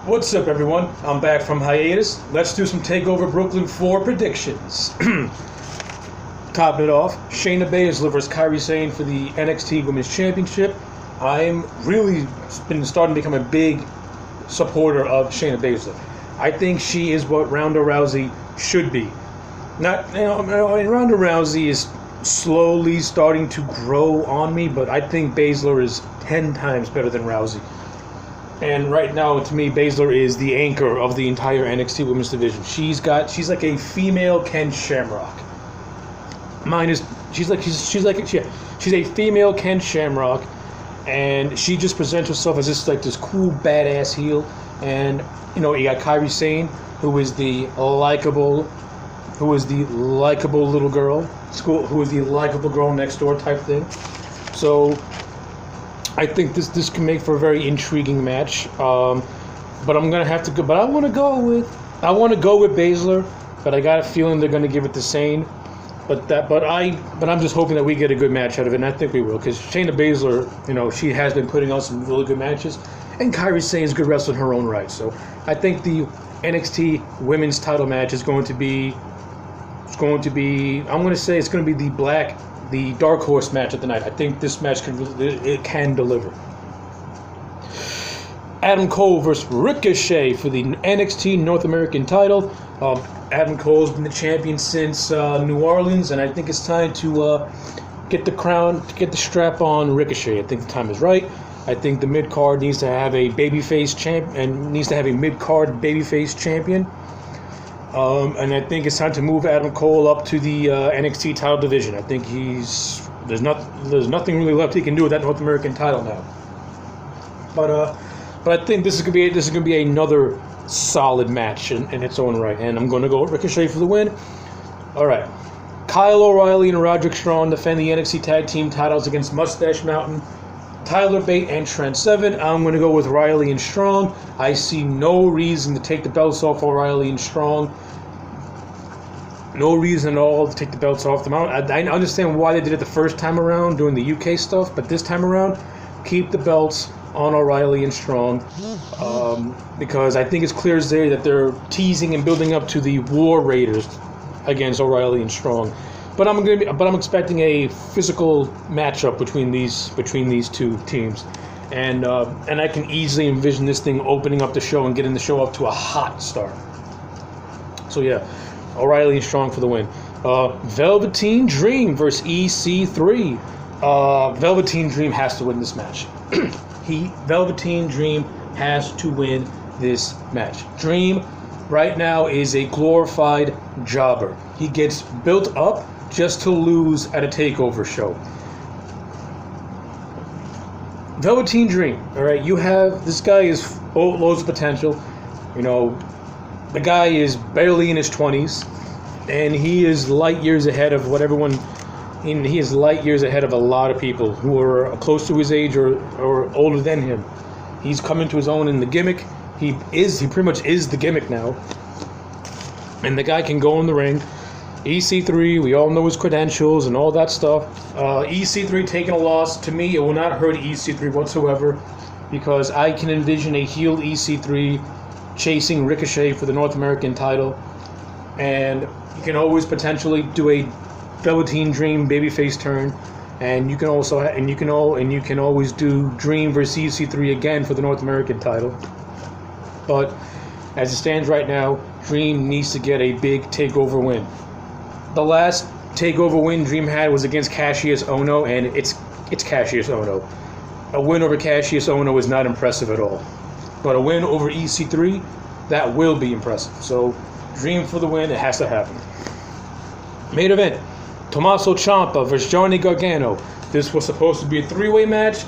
What's up, everyone? I'm back from hiatus. Let's do some TakeOver Brooklyn 4 predictions. Topping it off, Shayna Baszler versus Kairi Sane for the NXT Women's Championship. I'm really been starting to become a big supporter of Shayna Baszler. I think she is what Ronda Rousey should be. And Ronda Rousey is slowly starting to grow on me, but I think Baszler is 10 times better than Rousey. And right now, to me, Baszler is the anchor of the entire NXT Women's division. She's like a female Ken Shamrock. She's a female Ken Shamrock, and she just presents herself as this cool badass heel. And you got Kairi Sane, who is the likable little girl, who is the likable girl next door type thing. So I think this can make for a very intriguing match. But I'm gonna have to go. But I want to go with Baszler. But I got a feeling they're gonna give it to Sane. But I'm just hoping that we get a good match out of it, and I think we will, because Shayna Baszler, she has been putting on some really good matches, and Kairi Sane is a good wrestler in her own right. So I think the NXT Women's Title match is going to be. I'm going to say it's going to be the dark horse match of the night. I think this match can deliver. Adam Cole versus Ricochet for the NXT North American title. Adam Cole's been the champion since New Orleans, and I think it's time to get the strap on Ricochet. I think the time is right. I think the mid card needs to have a babyface champ and needs to have a mid card babyface champion. And I think it's time to move Adam Cole up to the NXT title division. I think there's nothing really left he can do with that North American title now. But I think this is gonna be another solid match in its own right, and I'm gonna go with Ricochet for the win. All right, Kyle O'Reilly and Roderick Strong defend the NXT Tag Team titles against Mustache Mountain, Tyler Bate, and Trent Seven. I'm going to go with Riley and Strong. I see no reason to take the belts off O'Reilly and Strong. No reason at all to take the belts off them. I understand why they did it the first time around doing the UK stuff, but this time around, keep the belts on O'Reilly and Strong, because I think it's clear as day that they're teasing and building up to the War Raiders against O'Reilly and Strong. But I'm expecting a physical matchup between these two teams, and I can easily envision this thing opening up the show and getting the show up to a hot start. So yeah, O'Reilly and Strong for the win. Velveteen Dream versus EC3. Velveteen Dream has to win this match. Velveteen Dream has to win this match. Dream right now is a glorified jobber. He gets built up just to lose at a TakeOver show. Velveteen Dream, all right, this guy is loads of potential. The guy is barely in his 20s, and he is light years ahead of he is light years ahead of a lot of people who are close to his age or older than him. He's come into his own in the gimmick. He pretty much is the gimmick now. And the guy can go in the ring. EC3, we all know his credentials and all that stuff. EC3 taking a loss, to me, it will not hurt EC3 whatsoever, because I can envision a heel EC3 chasing Ricochet for the North American title, and you can always potentially do a Velveteen Dream babyface turn, and you can always do Dream versus EC3 again for the North American title. But as it stands right now, Dream needs to get a big TakeOver win. The last TakeOver win Dream had was against Cassius Ohno, and it's Cassius Ohno. A win over Cassius Ohno is not impressive at all. But a win over EC3, that will be impressive. So, Dream for the win, it has to happen. Main event, Tommaso Ciampa versus Johnny Gargano. This was supposed to be a three-way match.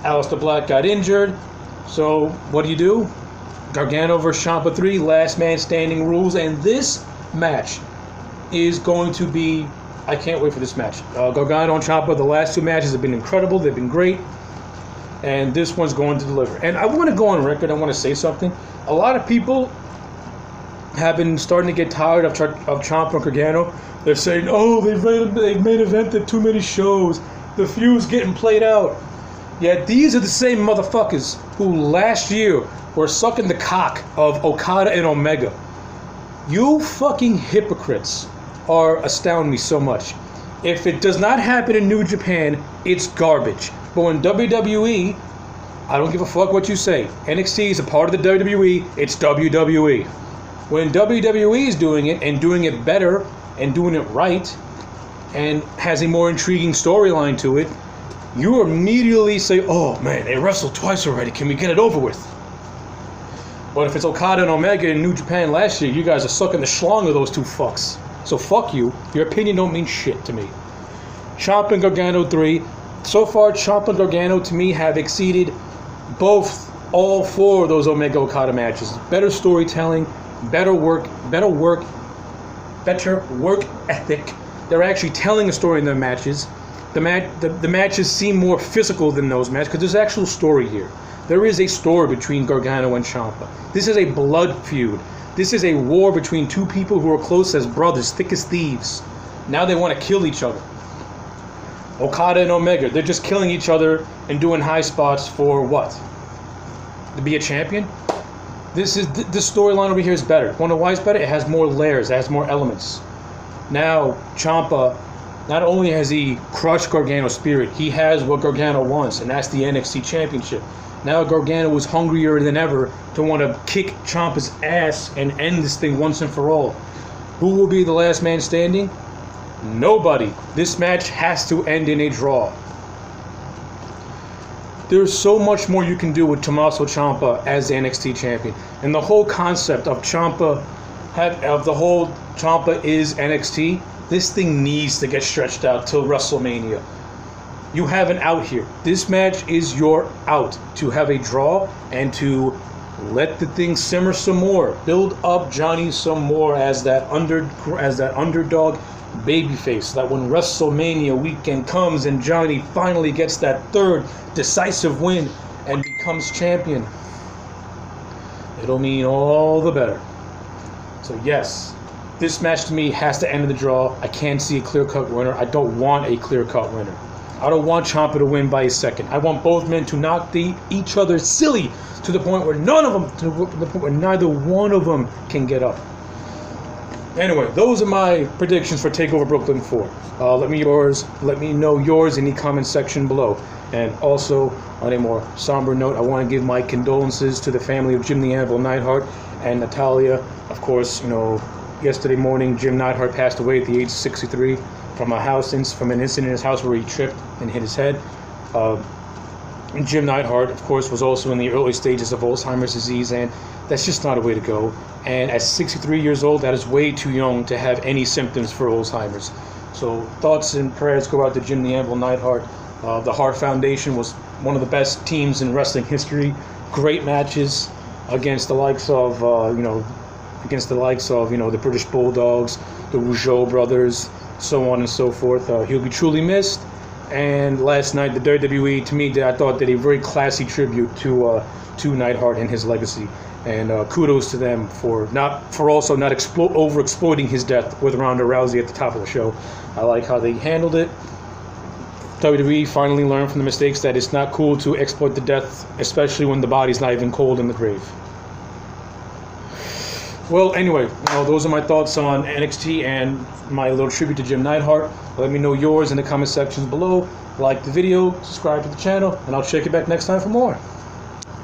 Aleister Black got injured. So, what do? Gargano versus Ciampa 3, last man standing rules, and this match is going to be, I can't wait for this match. Gargano and Ciampa, the last two matches have been incredible. They've been great. And this one's going to deliver. And I want to go on record. I want to say something. A lot of people have been starting to get tired of Ciampa and Gargano. They're saying, they've main evented too many shows. The feud's getting played out. Yet these are the same motherfuckers who last year were sucking the cock of Okada and Omega. You fucking hypocrites astound me so much. If it does not happen in New Japan, it's garbage. But when WWE, I don't give a fuck what you say. NXT is a part of the WWE, it's WWE. When WWE is doing it and doing it better and doing it right and has a more intriguing storyline to it, you immediately say, oh man, they wrestled twice already, can we get it over with? But if it's Okada and Omega in New Japan last year, you guys are sucking the schlong of those two fucks. So fuck you. Your opinion don't mean shit to me. Ciampa and Gargano 3. So far, Ciampa and Gargano to me have exceeded all four of those Omega Okada matches. Better storytelling, better work ethic. They're actually telling a story in their matches. The matches seem more physical than those matches because there's actual story here. There is a story between Gargano and Ciampa. This is a blood feud. This is a war between two people who are close as brothers, thick as thieves. Now they want to kill each other. Okada and Omega, they're just killing each other and doing high spots for what? To be a champion? This storyline over here is better. Want to know why it's better? It has more layers, it has more elements. Now, Ciampa, not only has he crushed Gargano's spirit, he has what Gargano wants, and that's the NXT Championship. Now Gargano is hungrier than ever to want to kick Ciampa's ass and end this thing once and for all. Who will be the last man standing? Nobody. This match has to end in a draw. There's so much more you can do with Tommaso Ciampa as the NXT champion. And the whole concept of Ciampa is NXT, this thing needs to get stretched out till WrestleMania. You have an out here. This match is your out to have a draw and to let the thing simmer some more. Build up Johnny some more as that underdog babyface. That when WrestleMania weekend comes and Johnny finally gets that third decisive win and becomes champion, it'll mean all the better. So yes, this match to me has to end in the draw. I can't see a clear-cut winner. I don't want a clear-cut winner. I don't want Ciampa to win by a second. I want both men to knock each other silly to the point where neither one of them can get up. Anyway, those are my predictions for TakeOver Brooklyn 4. Let me know yours in the comment section below. And also, on a more somber note, I want to give my condolences to the family of Jim the Anvil Neidhart and Natalia. Of course, yesterday morning, Jim Neidhart passed away at the age of 63 from an incident in his house where he tripped and hit his head. Jim Neidhart, of course, was also in the early stages of Alzheimer's disease, and that's just not a way to go. And at 63 years old, that is way too young to have any symptoms for Alzheimer's. So thoughts and prayers go out to Jim the Anvil Neidhart. The Hart Foundation was one of the best teams in wrestling history. Great matches against the likes of, the British Bulldogs, the Rougeau brothers, so on and so forth. He'll be truly missed. And last night, the WWE, to me, I thought did a very classy tribute to Neidhart and his legacy. And kudos to them for also not overexploiting his death with Ronda Rousey at the top of the show. I like how they handled it. WWE finally learned from the mistakes that it's not cool to exploit the death, especially when the body's not even cold in the grave. Well, anyway, those are my thoughts on NXT and my little tribute to Jim Neidhart. Let me know yours in the comment sections below. Like the video, subscribe to the channel, and I'll check you back next time for more.